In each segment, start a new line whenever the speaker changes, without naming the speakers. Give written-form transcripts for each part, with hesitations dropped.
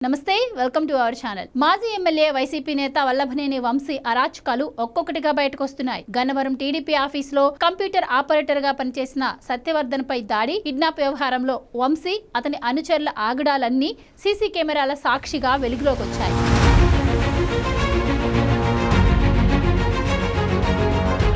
నమస్తే welcome to our channel. మాజీ MLA YCP నేత వల్లభనేని వంశీ అరాచకాలు ఒక్కొక్కటిగా బయటకొస్తున్నాయి. గన్నవరం టీడీపీ ఆఫీసులో కంప్యూటర్ ఆపరేటర్ గా పనిచేసిన సత్యవర్ధన్ పై దాడి, కిడ్నాప్ వ్యవహారంలో వంశీ అతని అనుచరుల ఆగడాలన్నీ సీసీ కెమెరాల సాక్షిగా వెలుగులోకి వచ్చాయి.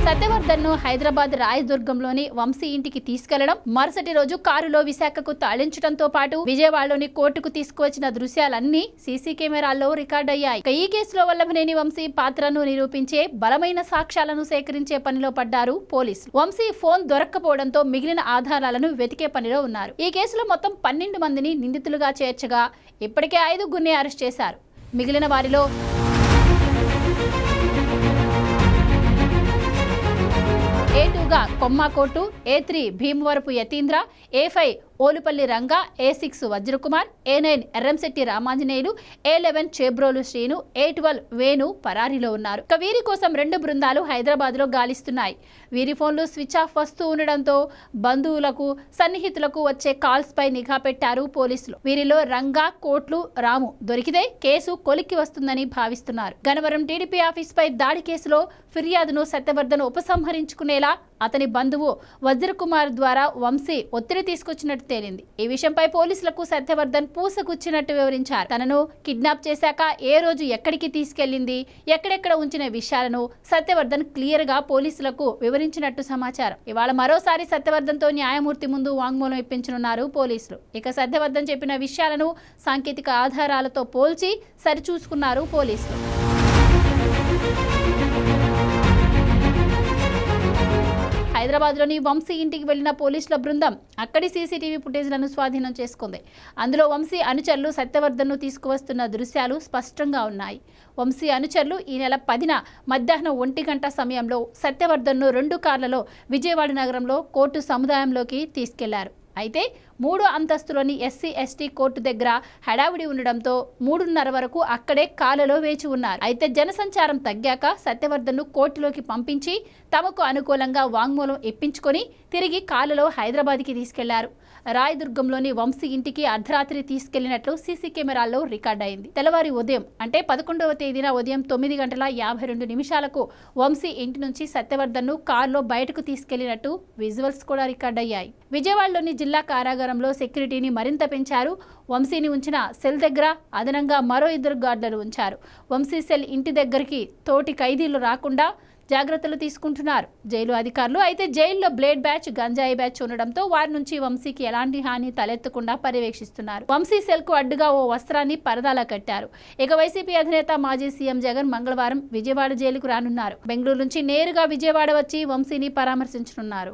సత్యవర్ధన్ ను హైదరాబాద్ రాయదుర్గంలోని వంశీ ఇంటికి తీసుకెళ్లడం, మరుసటి రోజు కారులో విశాఖకు తరలించడంతో పాటు విజయవాడలోని కోర్టుకు తీసుకువచ్చిన దృశ్యాలన్నీ సీసీ కెమెరాల్లో రికార్డయ్యాయి. ఈ కేసులో వల్లభనేని వంశీ పాత్రను నిరూపించే బలమైన సాక్ష్యాలను సేకరించే పనిలో పడ్డారు పోలీసులు. వంశీ ఫోన్ దొరక్కపోవడంతో మిగిలిన ఆధారాలను వెతికే పనిలో ఉన్నారు. ఈ కేసులో మొత్తం 12 మందిని నిందితులుగా చేర్చగా ఇప్పటికే 5గురిని అరెస్ట్ చేశారు. మిగిలిన వారిలో A2గా కొమ్మాకోటు, A3 Bhimavarapu Yatindra, A5 Olupalli Ranga, A6 Vajrakumar, A9 Erramsetti Ramanjaneyulu, A11 Chebrolu Srinu, A12 Venu పరారీలో ఉన్నారు. వీరి కోసం 2 బృందాలు హైదరాబాద్ లో గాలిస్తున్నాయి. వీరి ఫోన్లు స్విచ్ ఆఫ్ వస్తూ ఉండడంతో బంధువులకు, సన్నిహితులకు వచ్చే కాల్స్ పై నిఘా పెట్టారు పోలీసులు. వీరిలో రంగా, కోట్లు, రాము దొరికితే కేసు కొలిక్కి వస్తుందని భావిస్తున్నారు. గన్నవరం టీడీపీ ఆఫీస్ పై దాడి కేసులో ఫిర్యాదును సత్యవర్ధన్ ఉపసంహరించుకునేలా అతని బంధువు వజ్రకుమార్ ద్వారా వంశీ ఒత్తిడి తీసుకొచ్చినట్టు తేలింది. ఈ విషయంపై పోలీసులకు సత్యవర్ధన్ పూసగుచ్చినట్టు వివరించారు. తనను కిడ్నాప్ చేశాక ఏ రోజు ఎక్కడికి తీసుకెళ్లింది, ఎక్కడెక్కడ ఉంచిన విషయాలను సత్యవర్ధన్ క్లియర్ గా పోలీసులకు వివరించినట్టు సమాచారం. ఇవాళ మరోసారి సత్యవర్ధన్ తో న్యాయమూర్తి ముందు వాంగ్మూలం ఇప్పించనున్నారు పోలీసులు. ఇక సత్యవర్ధన్ చెప్పిన విషయాలను సాంకేతిక ఆధారాలతో పోల్చి సరిచూసుకున్నారు పోలీసులు. హైదరాబాద్లోని వంశీ ఇంటికి వెళ్లిన పోలీసుల బృందం అక్కడి సీసీటీవీ ఫుటేజ్లను స్వాధీనం చేసుకుంది. అందులో వంశీ అనుచరులు సత్యవర్ధన్ను తీసుకువస్తున్న దృశ్యాలు స్పష్టంగా ఉన్నాయి. వంశీ అనుచరులు ఈ నెల 10న మధ్యాహ్నం 1 గంట సమయంలో సత్యవర్ధన్ను 2 కార్లలో విజయవాడ నగరంలో కోర్టు సముదాయంలోకి తీసుకెళ్లారు. అయితే 3వ అంతస్తులోని SC/ST కోర్టు దగ్గర హడావిడి ఉండడంతో 3:30 వరకు అక్కడే కాలలో వేచి ఉన్నారు. అయితే జనసంచారం తగ్గాక సత్యవర్ధన్ను కోర్టులోకి పంపించి తమకు అనుకూలంగా వాంగ్మూలం ఇప్పించుకొని తిరిగి కాలలో హైదరాబాద్కి తీసుకెళ్లారు. రాయదుర్గంలోని వంశీ ఇంటికి అర్ధరాత్రి తీసుకెళ్లినట్లు సీసీ కెమెరాల్లో రికార్డ్ అయింది. తెల్లవారి ఉదయం అంటే 11వ తేదీన ఉదయం 9:52 వంశీ ఇంటి నుంచి సత్యవర్ధన్ను కారులో బయటకు తీసుకెళ్లినట్టు విజువల్స్ కూడా రికార్డ్ అయ్యాయి. విజయవాడలోని జిల్లా కారాగారంలో సెక్యూరిటీని మరింత పెంచారు. వంశీని ఉంచిన సెల్ దగ్గర అదనంగా మరో 2 గార్డులను ఉంచారు. వంశీ సెల్ ఇంటి దగ్గరికి తోటి ఖైదీలు రాకుండా జాగ్రత్తలు తీసుకుంటున్నారు జైలు అధికారులు. అయితే జైల్లో బ్లేడ్ బ్యాచ్, గంజాయి బ్యాచ్ ఉండడంతో వారి నుంచి వంశీకి ఎలాంటి హాని తలెత్తకుండా పర్యవేక్షిస్తున్నారు. వంశీ సెల్ కు అడ్డుగా ఓ వస్త్రాన్ని పరదాలా కట్టారు. ఇక వైసీపీ అధినేత మాజీ సీఎం జగన్ మంగళవారం విజయవాడ జైలుకు రానున్నారు. బెంగళూరు నుంచి నేరుగా విజయవాడ వచ్చి వంశీని పరామర్శించనున్నారు.